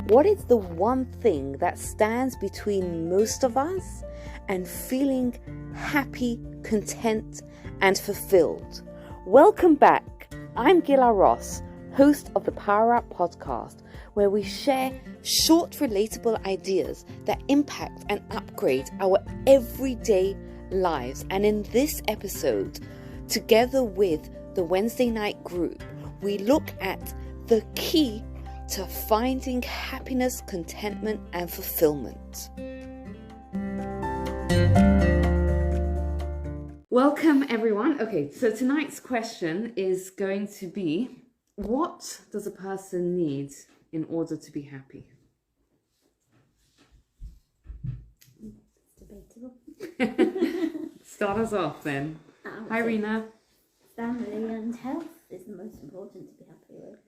What is the one thing that stands between most of us and feeling happy, content, and fulfilled? Welcome back. I'm Gila Ross, host of the Power Up podcast, where we share short, relatable ideas that impact and upgrade our everyday lives. And in this episode, together with the Wednesday night group, we look at the key to finding happiness, contentment, and fulfillment. Welcome, everyone. Okay, so tonight's question is going to be, what does a person need in order to be happy? It's debatable. Start us off then. Hi, Rena. Family and health is the most important to be happy with.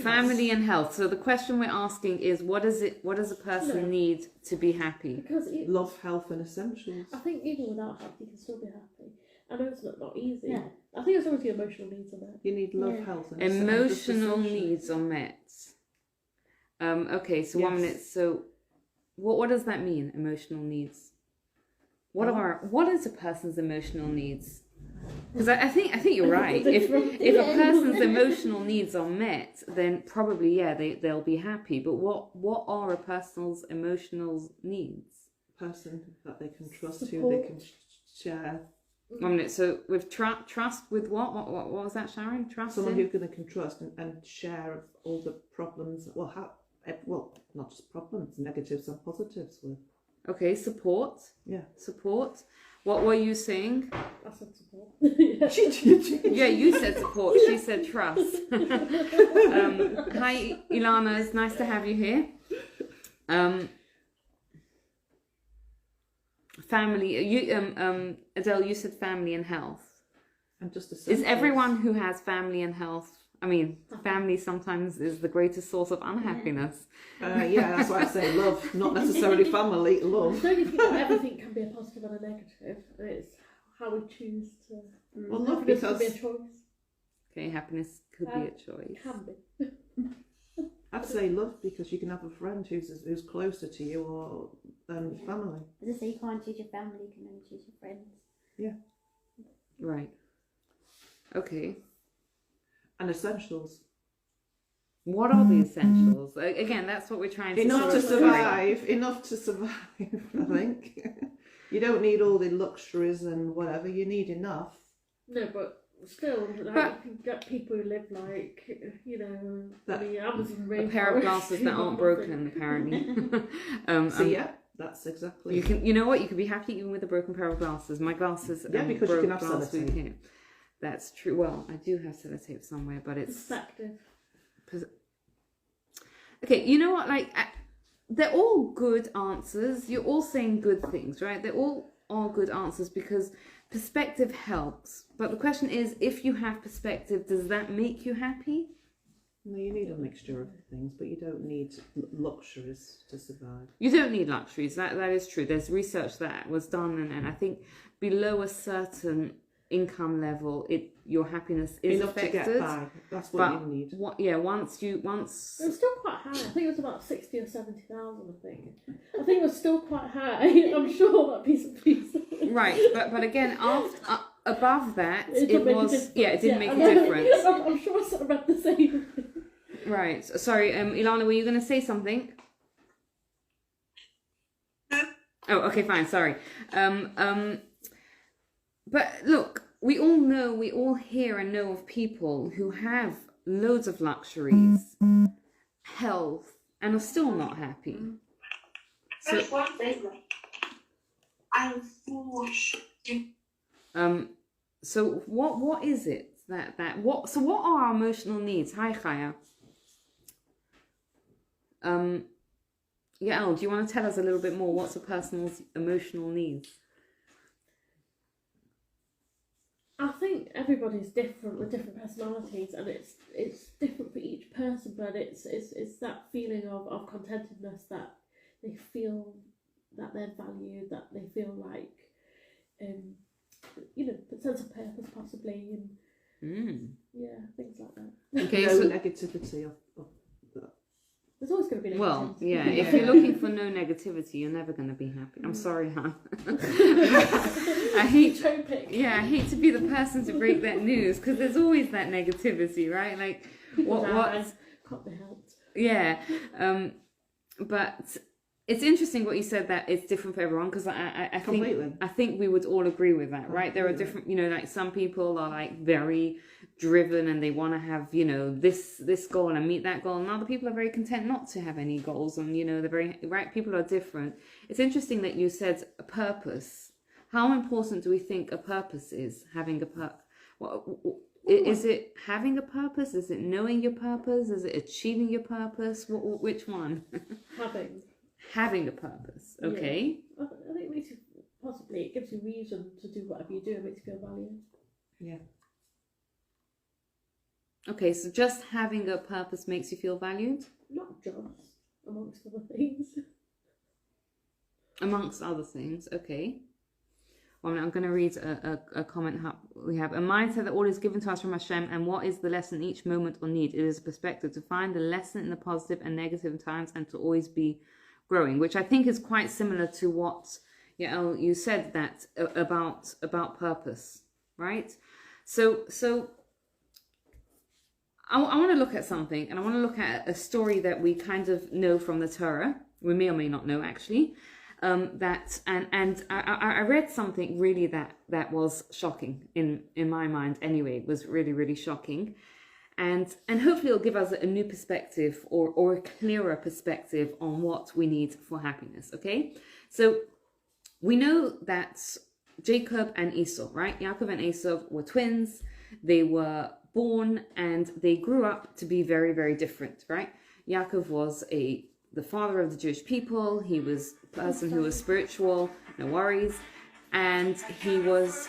Family and health. So the question we're asking is, what does a person need to be happy? Because love, health, and essentials. I think even without health, you can still be happy. I know it's not easy. Yeah. I think it's always the emotional needs of it. You need love, Yeah. health, and Emotional essentials. needs are met. Okay, so Yes. 1 minute. So what does that mean, emotional needs? What is a person's emotional needs? Because I think you're right. If a person's emotional needs are met, then probably they'll be happy. But what are a person's emotional needs? Person that they can trust, who Support. they can share. 1 minute. So with trust with what? What was that, Sharon? Trust Someone in? who they can trust and share all the problems. Well, not just problems, negatives and positives with. Okay, support. Yeah. Support. What were you saying? I said support. Yeah. Yeah, you said support. She said trust. Hi, Ilana. It's nice to have you here. Family. You, Adele. You said family and health. And just Is essentials. everyone who has family and health? I mean, family sometimes is the greatest source of unhappiness. Yeah, that's why I say love, not necessarily family. Love. I don't think that everything can be a positive and a negative. It's how we choose to. Well, love happiness can because be a choice. Okay, happiness could be a choice. Can be. I'd say love because you can have a friend who's closer to you or than family. As I say, you can't choose your family, you can only choose your friends. Right. Okay. And essentials. What are the essentials? Again, that's what we're trying to Enough to sort of survive. Enough to survive, I think. You don't need all the luxuries and whatever. You need enough. No, but still, like, But- you can get people who live like, That- the Amazon A pair of rainforest, glasses that aren't broken, apparently. So yeah, that's exactly. You know what? You could be happy even with a broken pair of glasses. My glasses Yeah, because you broke can have last sellotape. weekend. That's true. Well, I do have sellotape somewhere, but it's Perspective. okay. You know what? Like, they're all good answers. You're all saying good things, right? They're all good answers because perspective helps. But the question is, if you have perspective, does that make you happy? No, you need a mixture of things, but you don't need luxuries to survive. You don't need luxuries. That is true. There's research that was done, and I think below a certain income level, your happiness is Enough affected. to get by. That's what But you need. once It was still quite high. I think it was about 60 or 70,000. I think it was still quite high. I'm sure that piece of piece. right, but again, after above that, It it did make a was difference. it did make I a know. difference. I'm sure I sort of read the same. Right. Sorry, Ilana, were you going to say something? Oh, okay, fine. Sorry. But look, we all hear and know of people who have loads of luxuries, health, and are still not happy. So, That's one thing. I'm foolish. so what is it what are our emotional needs? Hi, Chaya. Yael, do you want to tell us a little bit more? What's a person's emotional needs? I think everybody's different with different personalities, and it's different for each person. But it's that feeling of contentedness, that they feel that they're valued, that they feel like, a sense of purpose possibly, and yeah, things like that. Okay, no so negativity of that. There's always going to be negativity. Well, yeah, if you're looking for no negativity, you're never going to be happy. I'm sorry, Han. I hate to be the person to break that news, because there's always that negativity, right? Like, what can't be helped. Yeah, but it's interesting what you said, that it's different for everyone, because I think we would all agree with that, right? There are different, like some people are like very driven and they want to have, this goal and meet that goal, and other people are very content not to have any goals, and they're very, right? People are different. It's interesting that you said a purpose. How important do we think a purpose is? Having a is it having a purpose? Is it knowing your purpose? Is it achieving your purpose? Which one? Having a purpose. Okay. Yeah. I think it makes you, possibly, it gives you reason to do whatever you do. It makes you feel valued. Yeah. Okay, so just having a purpose makes you feel valued? Not just, amongst other things. Amongst other things, okay. Well, I'm going to read a comment we have. A mindset that all is given to us from Hashem, and what is the lesson each moment or need? It is a perspective to find the lesson in the positive and negative times, and to always be growing, which I think is quite similar to what you said, that about purpose, right? So I want to look at something, and I want to look at a story that we kind of know from the Torah. We may or may not know, actually. I read something really that was shocking in my mind. Anyway, it was really, really shocking, and hopefully it'll give us a new perspective or a clearer perspective on what we need for happiness. Okay, so we know that Jacob and Esau, right? Yaakov and Esau were twins. They were born and they grew up to be very, very different, right? Yaakov was the father of the Jewish people. He was a person who was spiritual, no worries, and he was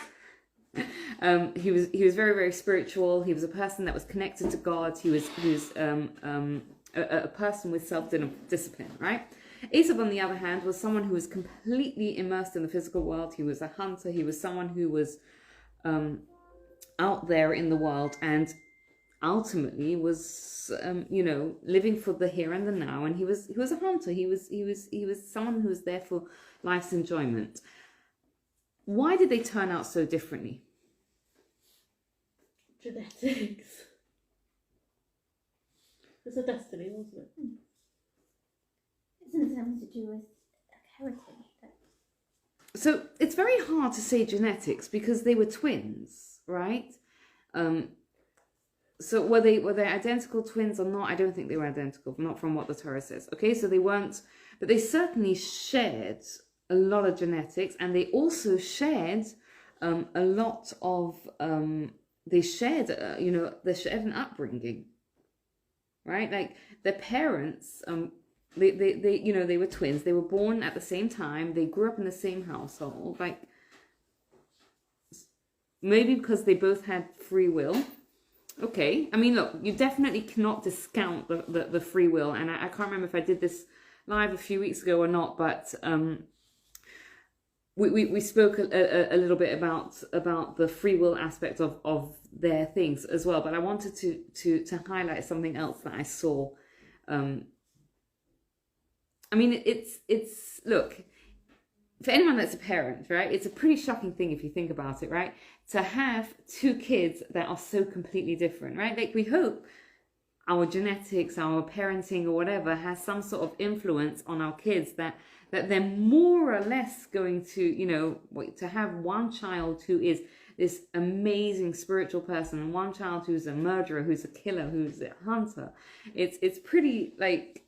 very, very spiritual. He was a person that was connected to God. He was a person with self-discipline, right? Esau, on the other hand, was someone who was completely immersed in the physical world. He was a hunter. He was someone who was out there in the world, and ultimately was living for the here and the now. And he was a hunter. He was someone who was there for life's enjoyment. Why did they turn out so differently? Genetics. It's a destiny, wasn't it? Isn't it something to do with heritage? So it's very hard to say genetics, because they were twins, right? So were they identical twins or not? I don't think they were identical, not from what the Torah says. Okay, so they weren't, but they certainly shared a lot of genetics, and they also shared a lot of they shared an upbringing, right? Like their parents, they were twins. They were born at the same time. They grew up in the same household. Like maybe because they both had free will. Okay, I mean, look, you definitely cannot discount the free will, and I can't remember if I did this live a few weeks ago or not, but we spoke a little bit about the free will aspect of their things as well. But I wanted to highlight something else that I saw. I mean, it's look, for anyone that's a parent, right? It's a pretty shocking thing if you think about it, right? To have two kids that are so completely different, right? Like, we hope our genetics, our parenting or whatever has some sort of influence on our kids, that they're more or less going to, to have one child who is this amazing spiritual person and one child who's a murderer, who's a killer, who's a hunter. It's pretty, like,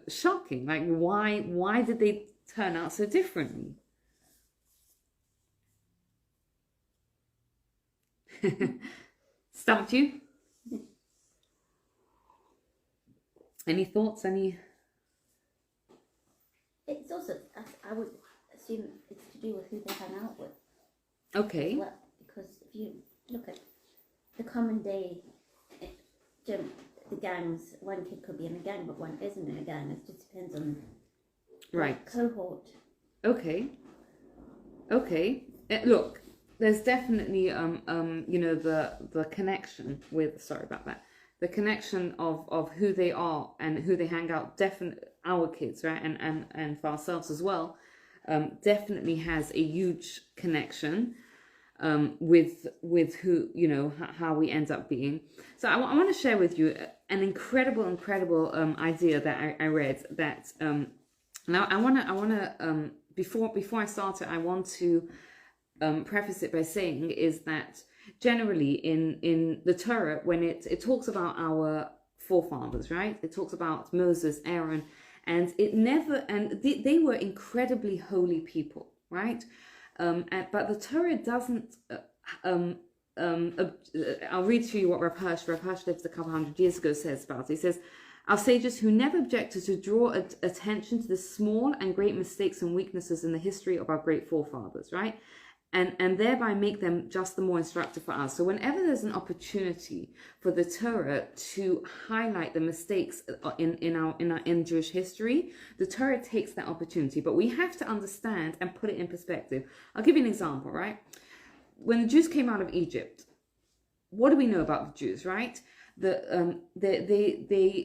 shocking. Like, why did they turn out so differently? Stumped you? Any thoughts? It's also, I would assume it's to do with who they hang out with. Okay. Well, because if you look at the common day, the gangs, one kid could be in a gang, but one isn't in a gang. It just depends on right cohort. Okay. Look, there's definitely the connection with. Sorry about that. the connection of who they are and who they hang out, definitely our kids, right, and for ourselves as well, definitely has a huge connection with who, you know, how we end up being. So I want to share with you an incredible idea that I read, that now I want to before I start it, I want to preface it by saying is that generally in the Torah, when it talks about our forefathers, right, it talks about Moses, Aaron, and it never, and they were incredibly holy people, right? But the Torah doesn't. I'll read to you what Rav Hirsch lived a couple hundred years ago says about it. He says, "Our sages who never objected to draw attention to the small and great mistakes and weaknesses in the history of our great forefathers, right? And thereby make them just the more instructive for us." So whenever there's an opportunity for the Torah to highlight the mistakes in Jewish history, the Torah takes that opportunity. But we have to understand and put it in perspective. I'll give you an example, right? When the Jews came out of Egypt, what do we know about the Jews, right?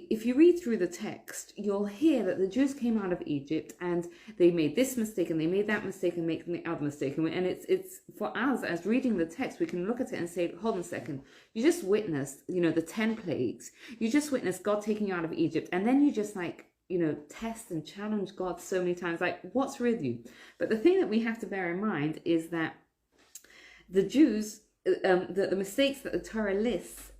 If you read through the text, you'll hear that the Jews came out of Egypt and they made this mistake and they made that mistake and make the other mistake. And it's for us, as reading the text, we can look at it and say, hold on a second, you just witnessed, you know, the 10 plagues. You just witnessed God taking you out of Egypt. And then you just like, you know, test and challenge God so many times, like, what's with you? But the thing that we have to bear in mind is that the Jews, the mistakes that the Torah lists,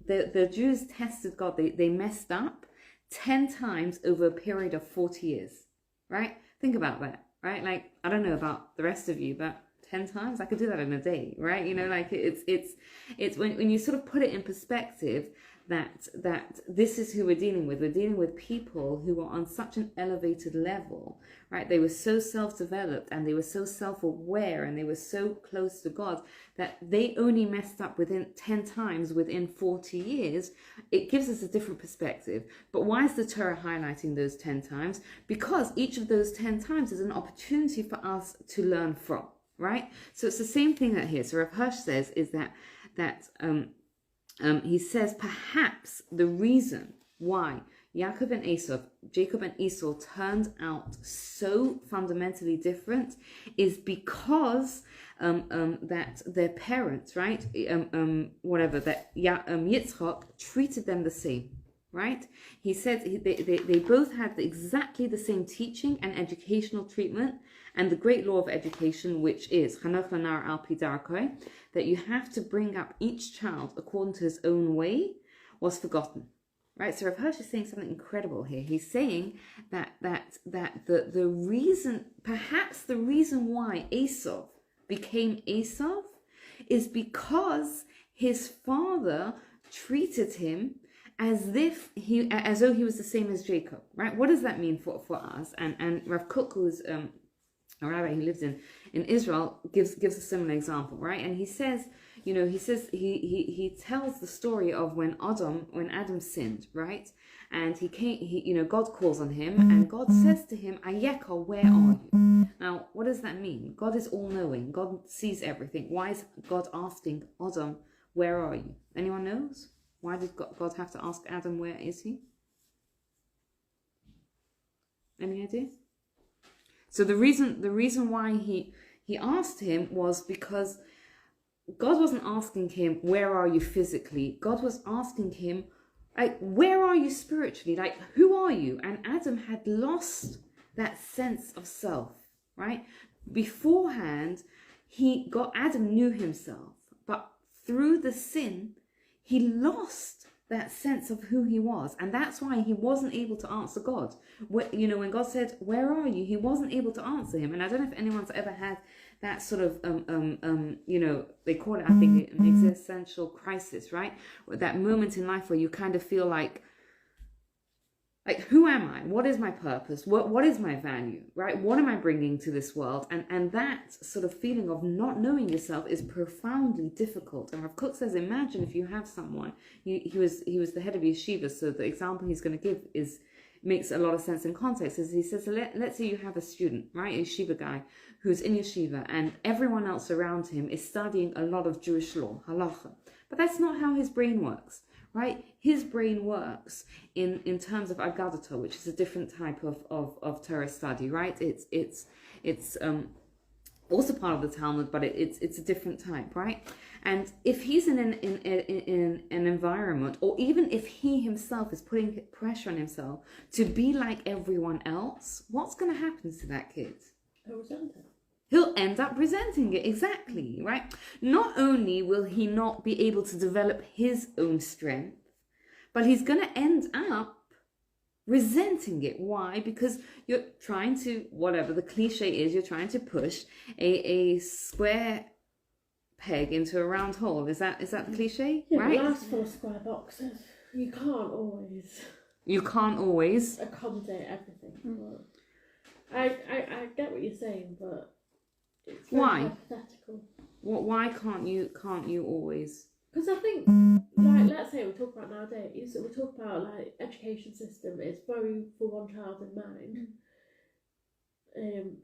the Jews tested God. They messed up 10 times over a period of 40 years, right? Think about that, right? Like, I don't know about the rest of you, but 10 times, I could do that in a day, right? You know, like it's when you sort of put it in perspective, that this is who we're dealing with. We're dealing with people who are on such an elevated level, right? They were so self-developed and they were so self-aware and they were so close to God that they only messed up within 10 times within 40 years. It gives us a different perspective. But why is the Torah highlighting those 10 times? Because each of those 10 times is an opportunity for us to learn from, right? So it's the same thing that here. So Rav Hirsch says is that he says perhaps the reason why Jacob and Esau turned out so fundamentally different is because that their parents, right, Yitzchak treated them the same, right? He said they both had exactly the same teaching and educational treatment, and the great law of education, which is Chanoch lanar al pi darkoi, that you have to bring up each child according to his own way, was forgotten. Right, so Rav Hirsch is saying something incredible here. He's saying that the reason, perhaps the reason why Esau became Esau is because his father treated him as though he was the same as Jacob. Right, what does that mean for us? And Rav Kook, who's a rabbi who lives in Israel, gives a similar example, right? And he says, you know, he tells the story of when Adam sinned, right? And God calls on him, and God says to him, Ayeka, where are you? Now, what does that mean? God is all-knowing. God sees everything. Why is God asking Adam, where are you? Anyone knows? Why did God have to ask Adam, where is he? Any idea? So the reason why he asked him was because God wasn't asking him, where are you physically? God was asking him, like, where are you spiritually? Like, who are you? And Adam had lost that sense of self, right? Beforehand, Adam knew himself, but through the sin, he lost that sense of who he was, and that's why he wasn't able to answer God. When God said, where are you? He wasn't able to answer him. And I don't know if anyone's ever had that sort of they call it, I think, an existential crisis, right? That moment in life where you kind of feel like who am I? What is my purpose? What is my value, right? What am I bringing to this world? And that sort of feeling of not knowing yourself is profoundly difficult. And Rav Kook says, imagine if you have someone, he was the head of yeshiva, so the example he's going to give makes a lot of sense in context. As he says, let's say you have a student, right, a yeshiva guy who's in yeshiva, and everyone else around him is studying a lot of Jewish law, halacha. But that's not how his brain works. right? His brain works in terms of Agadah, which is a different type of Torah study, right? It's also part of the Talmud, but it's a different type, right? And if he's in an environment, or even if he himself is putting pressure on himself to be like everyone else, what's going to happen to that kid? He'll end up resenting it, exactly, right? Not only will he not be able to develop his own strength, but he's going to end up resenting it. Why? Because you're trying to, whatever the cliche is, you're trying to push a square peg into a round hole. Is that the cliche? Yeah, right? but life's full of square boxes. You can't always accommodate everything. But I get what you're saying, but it's very hypothetical. Why can't you always? Because I think, like, let's say we talk about nowadays, we talk about like education system is very for one child in mind.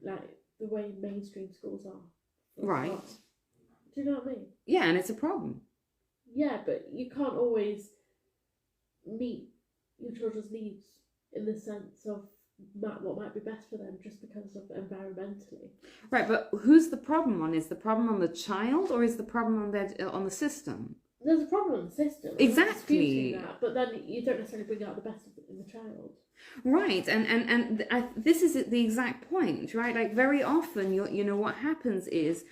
Like the way mainstream schools are. Right. Do you know what I mean? Yeah, and it's a problem. Yeah, but you can't always meet your children's needs in the sense of what might be best for them just because of environmentally. Right, but who's the problem on? Is the problem on the child, or is the problem on the system? There's a problem in the system. Exactly. That, but then you don't necessarily bring out the best in the child. Right, and this is the exact point, right? Like very often, you know what happens is,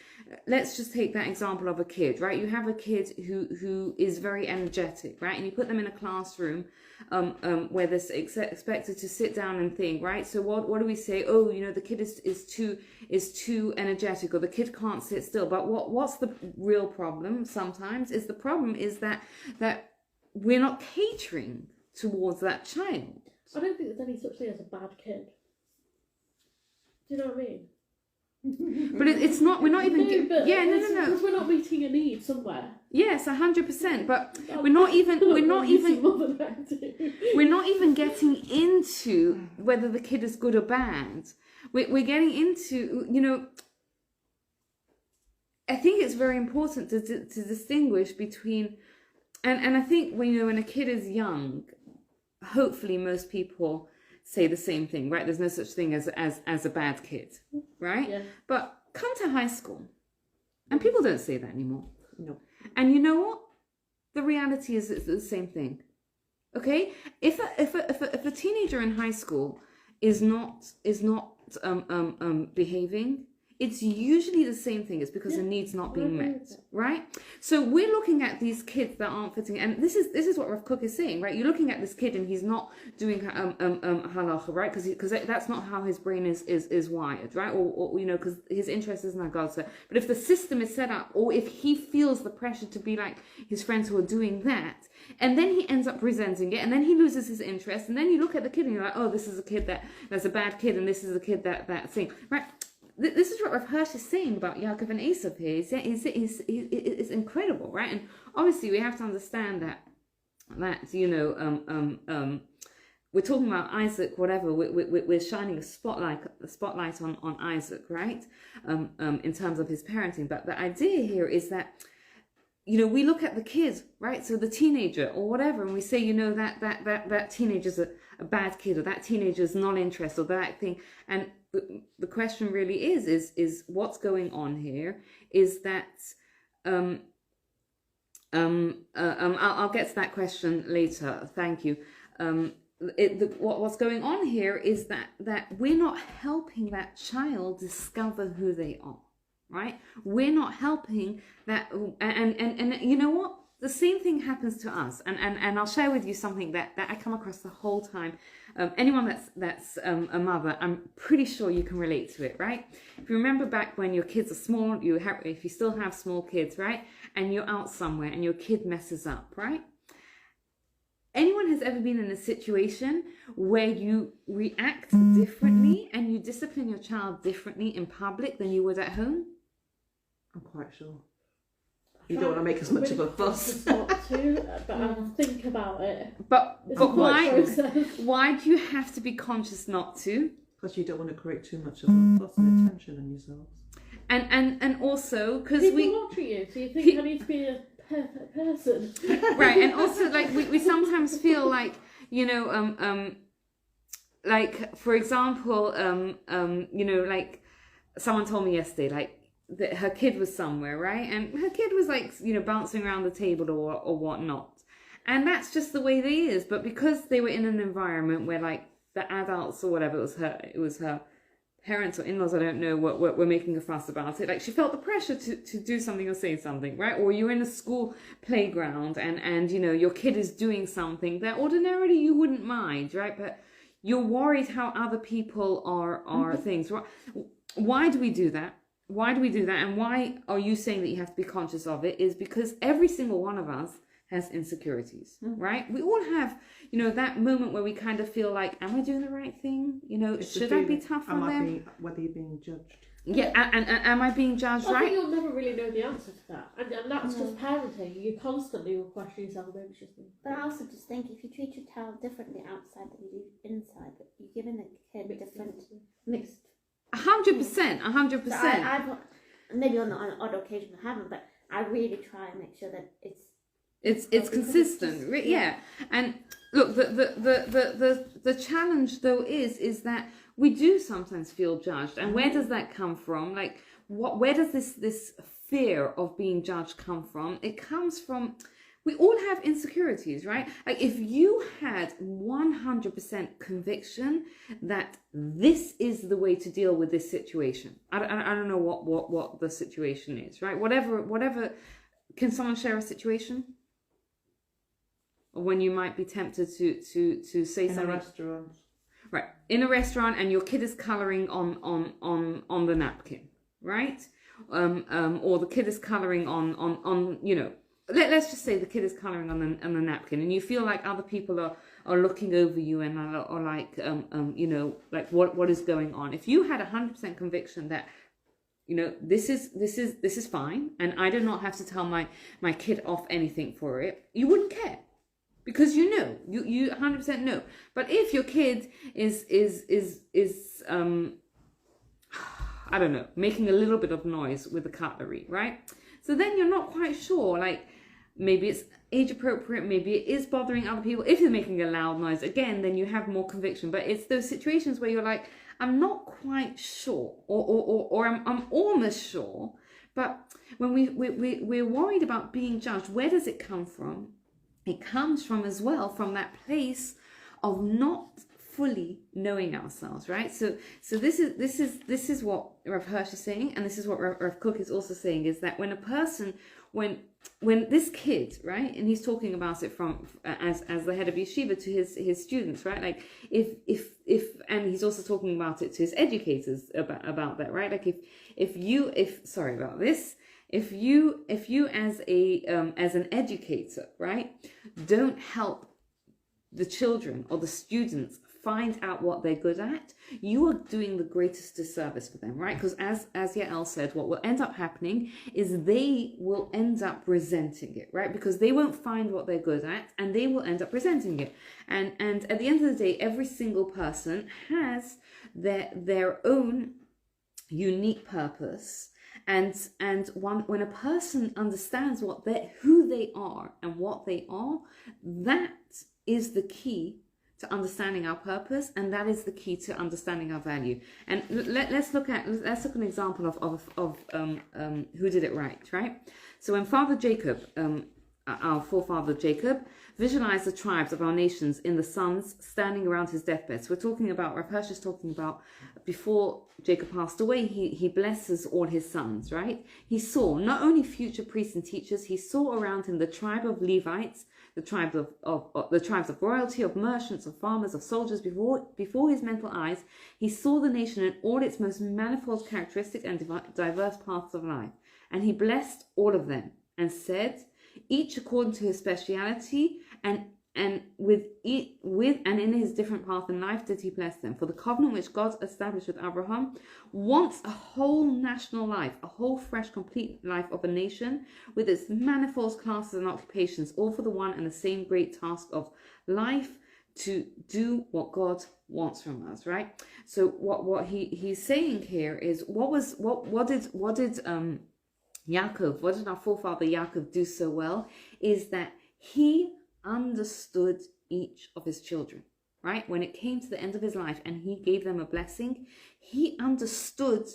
let's just take that example of a kid, right? You have a kid who is very energetic, right? And you put them in a classroom where they're expected to sit down and think, right? So what do we say? Oh, you know, the kid is too energetic, or the kid can't sit still. But what's the real problem? Sometimes is the problem is that we're not catering towards that child. I don't think there's any such thing as a bad kid. Do you know what I mean? But it's not. We're not even. No. No. We're not meeting a need somewhere. Yes, 100%. But we're not even. We're not even getting into whether the kid is good or bad. We're getting into, you know. I think it's very important to distinguish between, and I think when a kid is young, hopefully most people say the same thing, right? There's no such thing as a bad kid, right? Yeah. But come to high school, and people don't say that anymore. No. And you know what? The reality is it's the same thing. Okay? If a teenager in high school is not behaving, it's usually the same thing. It's because the need's not being met, right? So we're looking at these kids that aren't fitting, and this is what Rav Kook is saying, right? You're looking at this kid and he's not doing halacha, right? Because that's not how his brain is wired, right? Or you know, because his interest is in Agadah. But if the system is set up, or if he feels the pressure to be like his friends who are doing that, and then he ends up resenting it, and then he loses his interest, and then you look at the kid and you're like, oh, this is a kid that's a bad kid, and this is a kid that thing, right? This is what Rav Hirsch is saying about Yaakov and Esav here. It's incredible, right? And obviously we have to understand that you know, we're talking about Isaac, whatever. We're shining a spotlight on Isaac, right? In terms of his parenting. But the idea here is that, you know, we look at the kid, right? So the teenager or whatever, and we say, you know, that teenager's a bad kid, or that teenager's not interested, or that thing. And the question really is what's going on here is that I'll get to that question later. Thank you. What's going on here is that we're not helping that child discover who they are, right? We're not helping that, and you know what? The same thing happens to us, and I'll share with you something that I come across the whole time. Anyone that's a mother, I'm pretty sure you can relate to it, right? If you remember back when your kids are small, if you still have small kids, right, and you're out somewhere and your kid messes up, right? Anyone has ever been in a situation where you react differently and you discipline your child differently in public than you would at home? I'm quite sure. You don't want to make as much of a fuss. Not to, but I'll think about it. But Process. why do you have to be conscious not to? Because you don't want to create too much of a fuss and attention on yourselves. And also because people watching you, so you think I need to be a perfect person. Right, and also like we sometimes feel like, you know, like for example, you know, like someone told me yesterday, like that her kid was somewhere, right, and her kid was like, you know, bouncing around the table or whatnot, and that's just the way they is. But because they were in an environment where like the adults or whatever, it was her parents or in-laws, I don't know, what were making a fuss about it. Like she felt the pressure to do something or say something, right? Or you're in a school playground and you know your kid is doing something that ordinarily you wouldn't mind, right? But you're worried how other people are things. Why do we do that? Why do we do that? And why are you saying that you have to be conscious of it? Is because every single one of us has insecurities, right? We all have, you know, that moment where we kind of feel like, am I doing the right thing? You know, should I be tough on them? Whether you're being judged. Yeah, and am I being judged, I right? think you'll never really know the answer to that. And that's just parenting. You constantly will question yourself, maybe it's just me. But I also just think if you treat your child differently outside than you do inside, that you're giving the kid different mixed. 100%, 100%. So I've maybe on an odd occasion I haven't, but I really try and make sure that it's consistent, yeah. And look, the challenge though is that we do sometimes feel judged, and where does that come from? Like, where does this fear of being judged come from? It comes from, we all have insecurities, right? Like if you had 100% conviction that this is the way to deal with this situation, I don't know what the situation is, right? Whatever. Can someone share a situation? Or when you might be tempted to say something. In a restaurant. Right. In a restaurant and your kid is colouring on the napkin, right? Or the kid is colouring on you know, let's just say the kid is colouring on the napkin, and you feel like other people are looking over you and are like you know, like what is going on. If you had 100% conviction that, you know, this is fine, and I do not have to tell my kid off anything for it, you wouldn't care, because you know, you 100% know. But if your kid is I don't know, making a little bit of noise with the cutlery, right? So then you're not quite sure, like maybe it's age appropriate, maybe it is bothering other people. If you're making a loud noise, again, then you have more conviction. But it's those situations where you're like, I'm not quite sure, or I'm almost sure. But when we're worried about being judged, where does it come from? It comes from as well from that place of not fully knowing ourselves, right? So this is what Rav Hirsch is saying, and this is what Rav Kook is also saying, is that when a person, when this kid, right, and he's talking about it from as the head of yeshiva to his students, right, like if and he's also talking about it to his educators about that, right, like if you as an educator, right, don't help the children or the students find out what they're good at, you are doing the greatest disservice for them, right? Because as Yael said, what will end up happening is they will end up resenting it, right? Because they won't find what they're good at, and they will end up resenting it. And at the end of the day, every single person has their own unique purpose. And when a person understands who they are and what they are, that is the key to understanding our purpose, and that is the key to understanding our value. And let's look at an example of who did it right? So when Father Jacob, our forefather Jacob, visualized the tribes of our nations in the sons standing around his deathbed. So we're talking about, Rav Hirsch is talking about, before Jacob passed away, he blesses all his sons, right? He saw not only future priests and teachers, he saw around him the tribe of Levites, the tribes of royalty, of merchants, of farmers, of soldiers. Before his mental eyes, he saw the nation in all its most manifold characteristic and diverse paths of life. And he blessed all of them and said, each according to his speciality, and in his different path in life did he bless them. For the covenant which God established with Abraham wants a whole national life, a whole fresh, complete life of a nation with its manifold classes and occupations, all for the one and the same great task of life, to do what God wants from us, right? So what he's saying here is what did Yaakov, what did our forefather Yaakov do so well, is that he understood each of his children, right? When it came to the end of his life and he gave them a blessing, he understood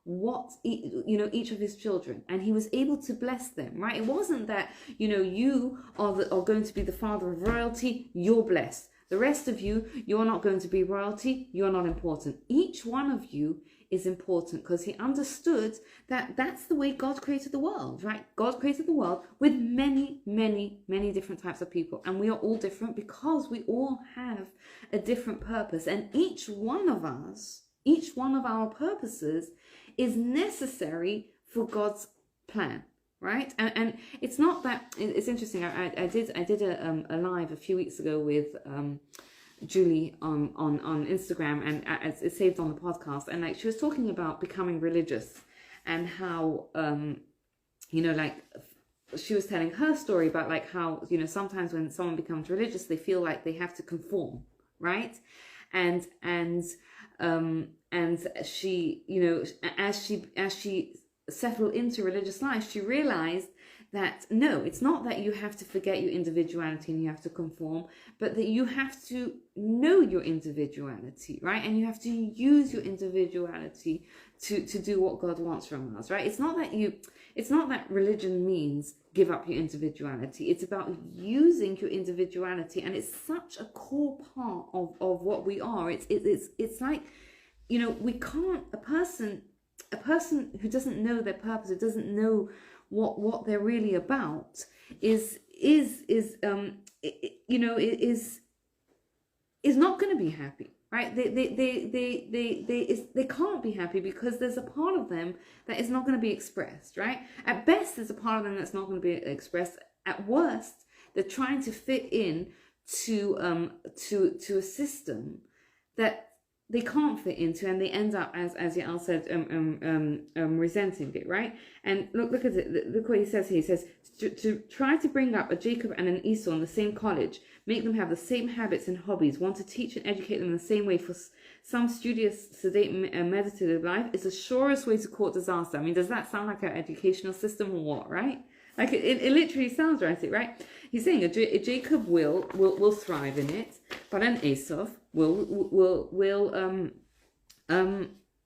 what each of his children, and he was able to bless them, right? It wasn't that you are going to be the father of royalty, you're blessed. The rest of you, you're not going to be royalty, you're not important. Each one of you is important, because he understood that that's the way God created the world, right? God created the world with many, many, many different types of people, and we are all different because we all have a different purpose, and each one of our purposes is necessary for God's plan, right? And it's not that, it's interesting. I did a live a few weeks ago with Julie on Instagram, and it's saved on the podcast, and like she was talking about becoming religious and how she was telling her story about like how sometimes when someone becomes religious they feel like they have to conform, right? And she as she settled into religious life, she realized that no, it's not that you have to forget your individuality and you have to conform, but that you have to know your individuality, right? And you have to use your individuality to do what God wants from us, right? It's not that religion means give up your individuality. It's about using your individuality, and it's such a core part of what we are. It's like, we can't, a person who doesn't know their purpose, who doesn't know what they're really about, is not going to be happy, right? They can't be happy because there's a part of them that is not going to be expressed, right? At best, there's a part of them that's not going to be expressed. At worst, they're trying to fit in to a system that they can't fit into, and they end up, as Yael said, resenting it, right? And look at it. Look what he says here. He says to try to bring up a Jacob and an Esau in the same college, make them have the same habits and hobbies, want to teach and educate them in the same way for some studious, sedate, meditative life is the surest way to court disaster. I mean, does that sound like an educational system or what, right? Like it literally sounds right? He's saying a Jacob will thrive in it, but an Esau will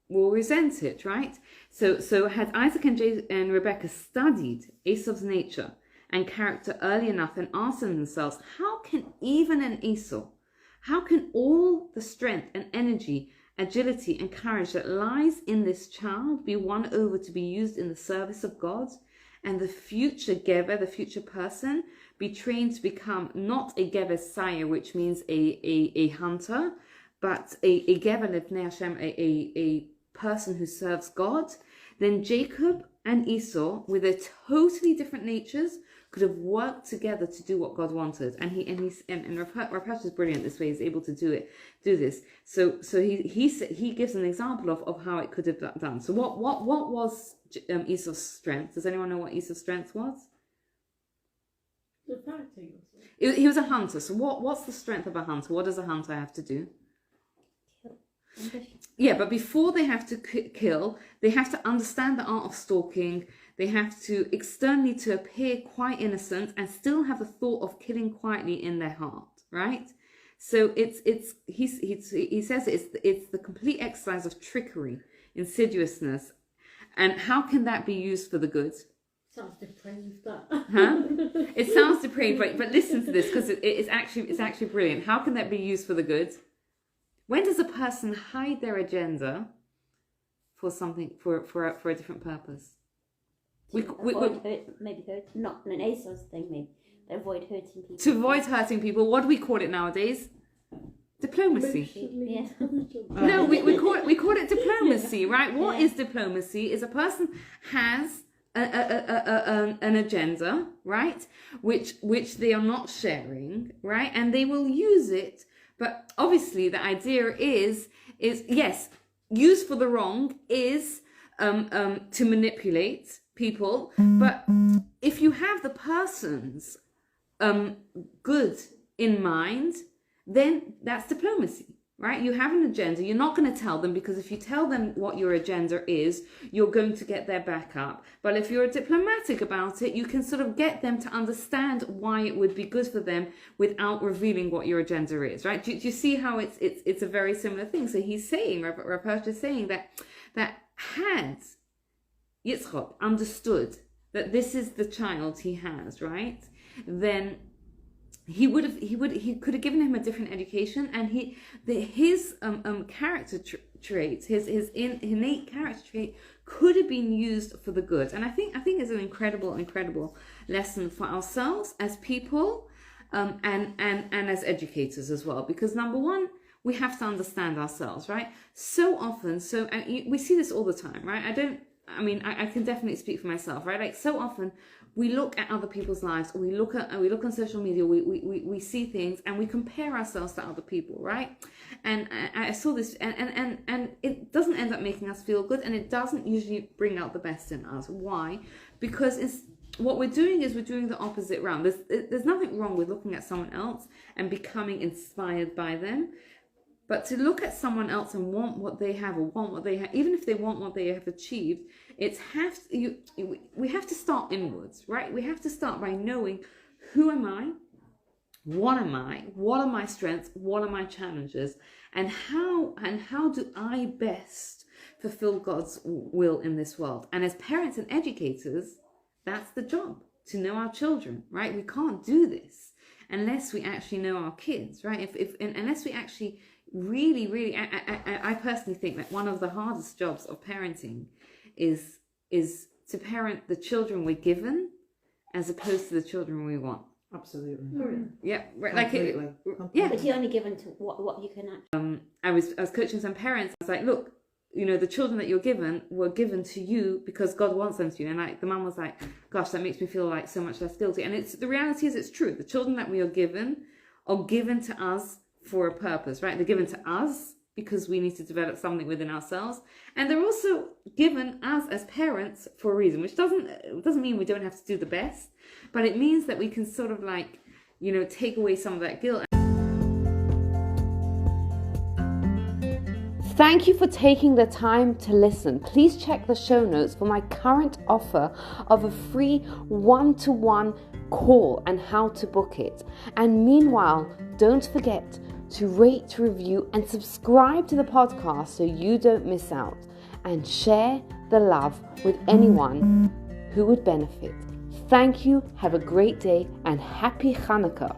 resent it, right? So had Isaac and Rebecca studied Esau's nature and character early enough and asked themselves, how can even an Esau, how can all the strength and energy, agility and courage that lies in this child be won over to be used in the service of God? And the future Gever, the future person, be trained to become not a Gever sire, which means a hunter, but a Gever Livnei Hashem, a person who serves God. Then Jacob and Esau, with their totally different natures, could have worked together to do what God wanted. And Rapesh is brilliant this way; he's able to do this. So he gives an example of how it could have done. So what was Esau's strength? Does anyone know what Esau's strength was? The fighting. He was a hunter. So what's the strength of a hunter? What does a hunter have to do? Yeah, but before they have to kill, they have to understand the art of stalking. They have to externally to appear quite innocent and still have the thought of killing quietly in their heart, right? So he says it's the complete exercise of trickery, insidiousness, and how can that be used for the good? Sounds depraved, that. Huh? It sounds depraved, but listen to this, because it's actually brilliant. How can that be used for the good? When does a person hide their agenda for something, for a different purpose? Maybe hurt, not an ASOS thing, maybe, but avoid hurting people. To avoid hurting people, what do we call it nowadays? Diplomacy. Yeah. No, we call it diplomacy, right? What is diplomacy? Is a person has an agenda, right? Which they are not sharing, right? And they will use it. But obviously the idea is yes, used for the wrong is to manipulate people. But if you have the person's good in mind, then that's diplomacy, right? You have an agenda. You're not going to tell them, because if you tell them what your agenda is, you're going to get their back up. But if you're diplomatic about it, you can sort of get them to understand why it would be good for them without revealing what your agenda is, right? Do you see how it's a very similar thing? So he's saying, Rav Hirsch is saying that had Yitzchak understood that this is the child he has, right, then he could have given him a different education, and his character traits, his innate character trait could have been used for the good. And I think it's an incredible lesson for ourselves as people, and as educators as well, because number one, we have to understand ourselves, right? So often, we see this all the time, right? I can definitely speak for myself, right? Like, so often we look at other people's lives, or we look on social media, we see things, and we compare ourselves to other people, right? And I saw this, and it doesn't end up making us feel good, and it doesn't usually bring out the best in us. Why? Because what we're doing is we're doing the opposite round. There's nothing wrong with looking at someone else and becoming inspired by them. But to look at someone else and want what they have, or want what they have, even if they want what they have achieved, we have to start inwards, right? We have to start by knowing, who am I? What am I? What are my strengths? What are my challenges? And how do I best fulfill God's will in this world? And as parents and educators, that's the job, to know our children, right? We can't do this unless we actually know our kids, right? Unless we actually really, I personally think that one of the hardest jobs of parenting is to parent the children we're given, as opposed to the children we want. Absolutely. Yeah, right. Completely. Yeah. But you're only given to what you can actually. I was coaching some parents. I was like, look, the children that you're given were given to you because God wants them to you. And like, the mum was like, gosh, that makes me feel like so much less guilty. And the reality is, it's true. The children that we are given to us for a purpose, right? They're given to us because we need to develop something within ourselves, and they're also given us as parents for a reason, which doesn't mean we don't have to do the best, but it means that we can sort of take away some of that guilt. Thank you for taking the time to listen. Please check the show notes for my current offer of a free one-to-one call and how to book it. And meanwhile, don't forget to rate, review, and subscribe to the podcast so you don't miss out. And share the love with anyone who would benefit. Thank you, have a great day, and happy Hanukkah.